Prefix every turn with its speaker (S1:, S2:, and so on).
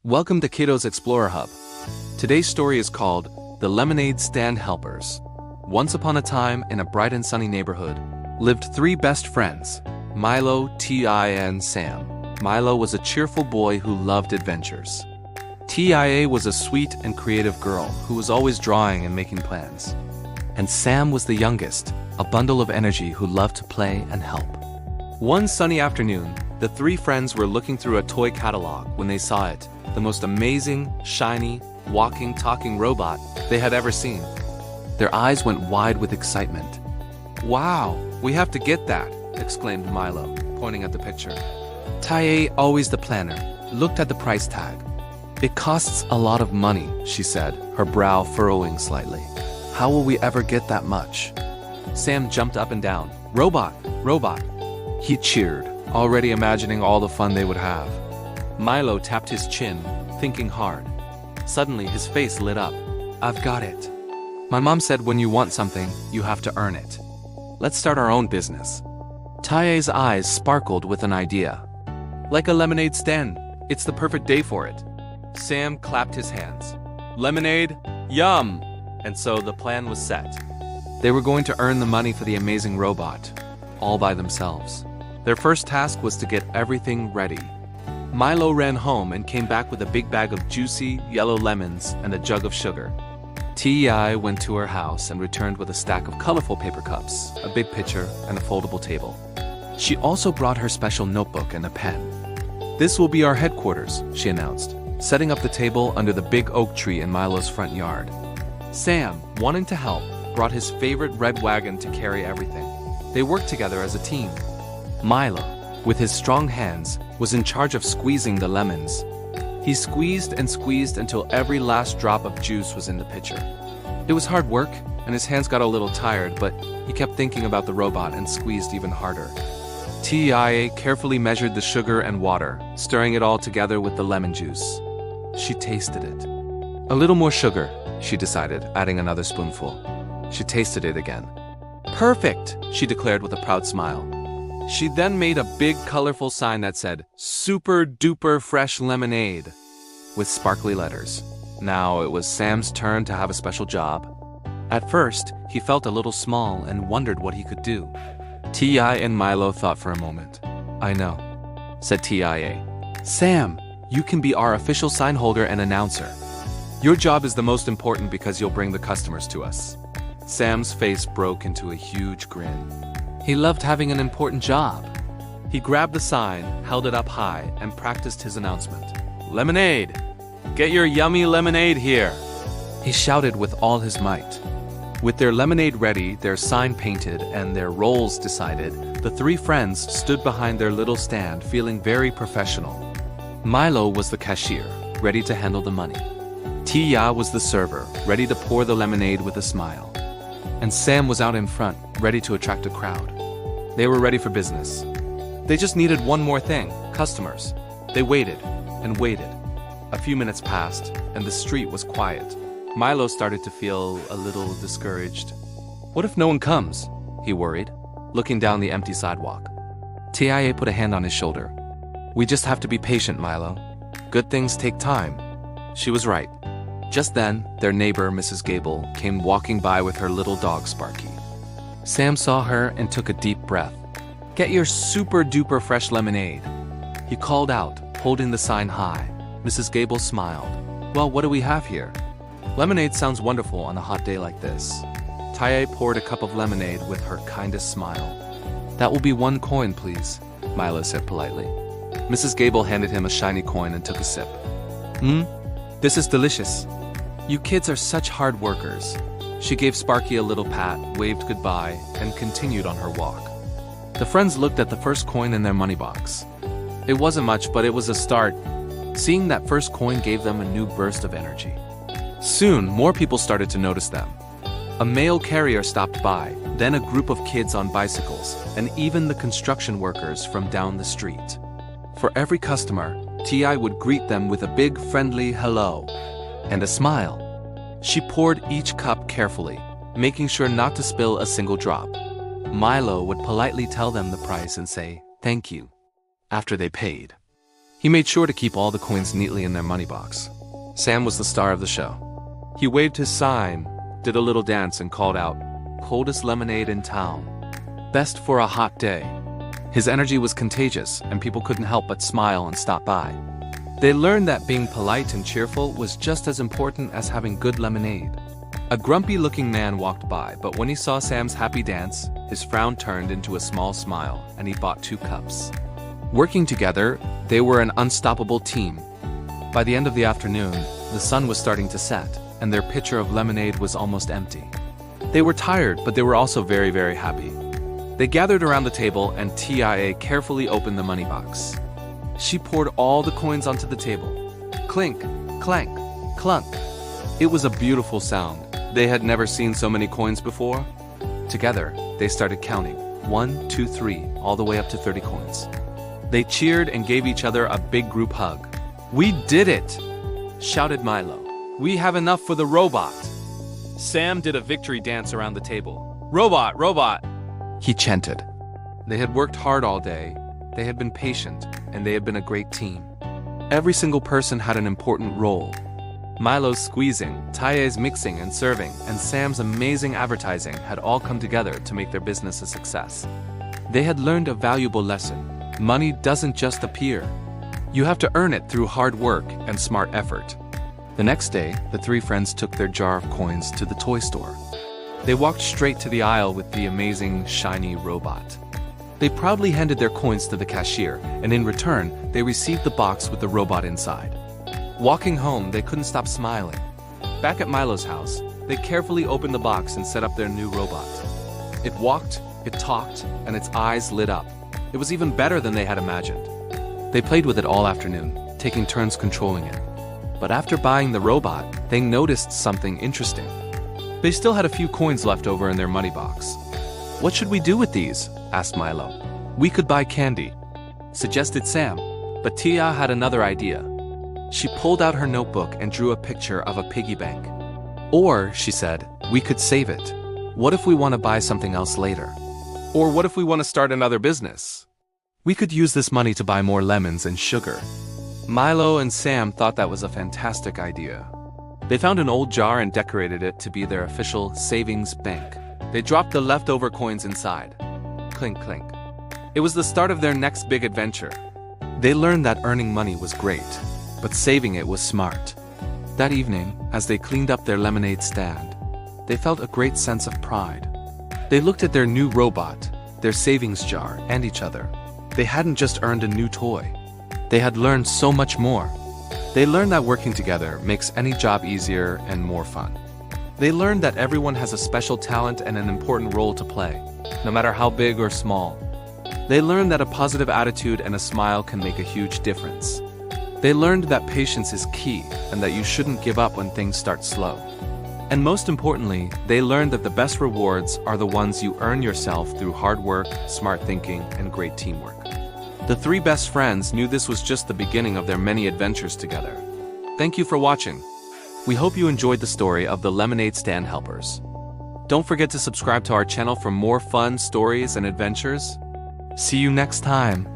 S1: Welcome to Kiddos Explorer Hub. Today's story is called The Lemonade Stand Helpers. Once upon a time, in a bright and sunny neighborhood, lived three best friends, Milo, T.I., and Sam. Milo was a cheerful boy who loved adventures. T.I.A. was a sweet and creative girl who was always drawing and making plans. And Sam was the youngest, a bundle of energy who loved to play and help. One sunny afternoon, the three friends were looking through a toy catalog when they saw it, the most amazing, shiny, walking, talking robot they had ever seen. Their eyes went wide with excitement. "Wow, we have to get that," exclaimed Milo, pointing at the picture. T.I.A., always the planner, looked at the price tag. "It costs a lot of money," she said, her brow furrowing slightly. "How will we ever get that much?" Sam jumped up and down. "Robot, robot!" He cheered, already imagining all the fun they would have. Milo tapped his chin, thinking hard. Suddenly, his face lit up. "I've got it. My mom said when you want something, you have to earn it. Let's start our own business." T.I.A.'s eyes sparkled with an idea. "Like a lemonade stand. It's the perfect day for it." Sam clapped his hands. "Lemonade? Yum!" And so the plan was set. They were going to earn the money for the amazing robot, all by themselves. Their first task was to get everything ready. Milo ran home and came back with a big bag of juicy, yellow lemons and a jug of sugar. T.I. went to her house and returned with a stack of colorful paper cups, a big pitcher, and a foldable table. She also brought her special notebook and a pen. "This will be our headquarters," she announced, setting up the table under the big oak tree in Milo's front yard. Sam, wanting to help, brought his favorite red wagon to carry everything. They worked together as a team. Milo, with his strong hands, was in charge of squeezing the lemons. He squeezed and squeezed until every last drop of juice was in the pitcher. It was hard work, and his hands got a little tired, but he kept thinking about the robot and squeezed even harder. T.I.A. carefully measured the sugar and water, stirring it all together with the lemon juice. She tasted it. "A little more sugar," she decided, adding another spoonful. She tasted it again. "Perfect," she declared with a proud smile. She then made a big colorful sign that said, "Super duper fresh lemonade," with sparkly letters. Now it was Sam's turn to have a special job. At first, he felt a little small and wondered what he could do. T.I. and Milo thought for a moment. "I know," said T.I.A. "Sam, you can be our official sign holder and announcer. Your job is the most important because you'll bring the customers to us." Sam's face broke into a huge grin. He loved having an important job. He grabbed the sign, held it up high, and practiced his announcement. "Lemonade! Get your yummy lemonade here!" He shouted with all his might. With their lemonade ready, their sign painted, and their roles decided, the three friends stood behind their little stand feeling very professional. Milo was the cashier, ready to handle the money. T.I. was the server, ready to pour the lemonade with a smile. And Sam was out in front, ready to attract a crowd. They were ready for business. They just needed one more thing, customers. They waited and waited. A few minutes passed, and the street was quiet. Milo started to feel a little discouraged. What if no one comes? He worried, looking down the empty sidewalk. T.I.A. put a hand on his shoulder. "We just have to be patient, Milo. Good things take time." She was right. Just then, their neighbor, Mrs. Gable, came walking by with her little dog, Sparky. Sam saw her and took a deep breath. "Get your super-duper fresh lemonade," he called out, holding the sign high. Mrs. Gable smiled. "Well, what do we have here?" "Lemonade sounds wonderful on a hot day like this." T.I.A. poured a cup of lemonade with her kindest smile. "That will be 1 coin, please," Milo said politely. Mrs. Gable handed him a shiny coin and took a sip. This is delicious. You kids are such hard workers." She gave Sparky a little pat, waved goodbye, and continued on her walk. The friends looked at the first coin in their money box. It wasn't much, but it was a start. Seeing that first coin gave them a new burst of energy. Soon, more people started to notice them. A mail carrier stopped by, then a group of kids on bicycles, and even the construction workers from down the street. For every customer, T.I. would greet them with a big friendly hello and a smile. She poured each cup carefully, making sure not to spill a single drop. Milo would politely tell them the price and say, "Thank you," after they paid. He made sure to keep all the coins neatly in their money box. Sam was the star of the show. He waved his sign, did a little dance, and called out, "Coldest lemonade in town. Best for a hot day." His energy was contagious, and people couldn't help but smile and stop by. They learned that being polite and cheerful was just as important as having good lemonade. A grumpy-looking man walked by, but when he saw Sam's happy dance, his frown turned into a small smile, and he bought 2 cups. Working together, they were an unstoppable team. By the end of the afternoon, the sun was starting to set, and their pitcher of lemonade was almost empty. They were tired, but they were also very, very happy. They gathered around the table, and Tia carefully opened the money box. She poured all the coins onto the table. Clink, clank, clunk. It was a beautiful sound. They had never seen so many coins before. Together, they started counting. 1, 2, 3, all the way up to 30 coins. They cheered and gave each other a big group hug. "We did it!" shouted Milo. "We have enough for the robot." Sam did a victory dance around the table. "Robot, robot!" he chanted. They had worked hard all day, they had been patient, and they had been a great team. Every single person had an important role. Milo's squeezing, Taye's mixing and serving, and Sam's amazing advertising had all come together to make their business a success. They had learned a valuable lesson. Money doesn't just appear. You have to earn it through hard work and smart effort. The next day, the 3 friends took their jar of coins to the toy store. They walked straight to the aisle with the amazing, shiny robot. They proudly handed their coins to the cashier, and in return, they received the box with the robot inside. Walking home, they couldn't stop smiling. Back at Milo's house, they carefully opened the box and set up their new robot. It walked, it talked, and its eyes lit up. It was even better than they had imagined. They played with it all afternoon, taking turns controlling it. But after buying the robot, they noticed something interesting. They still had a few coins left over in their money box. "What should we do with these?" asked Milo. "We could buy candy," suggested Sam. But Tia had another idea. She pulled out her notebook and drew a picture of a piggy bank. "Or," she said, "we could save it. What if we want to buy something else later? Or what if we want to start another business? We could use this money to buy more lemons and sugar." Milo and Sam thought that was a fantastic idea. They found an old jar and decorated it to be their official savings bank. They dropped the leftover coins inside. Clink, clink. It was the start of their next big adventure. They learned that earning money was great, but saving it was smart. That evening, as they cleaned up their lemonade stand, they felt a great sense of pride. They looked at their new robot, their savings jar, and each other. They hadn't just earned a new toy. They had learned so much more. They learned that working together makes any job easier and more fun. They learned that everyone has a special talent and an important role to play, no matter how big or small. They learned that a positive attitude and a smile can make a huge difference. They learned that patience is key and that you shouldn't give up when things start slow. And most importantly, they learned that the best rewards are the ones you earn yourself through hard work, smart thinking, and great teamwork. The 3 best friends knew this was just the beginning of their many adventures together. Thank you for watching. We hope you enjoyed the story of the Lemonade Stand Helpers. Don't forget to subscribe to our channel for more fun stories and adventures. See you next time.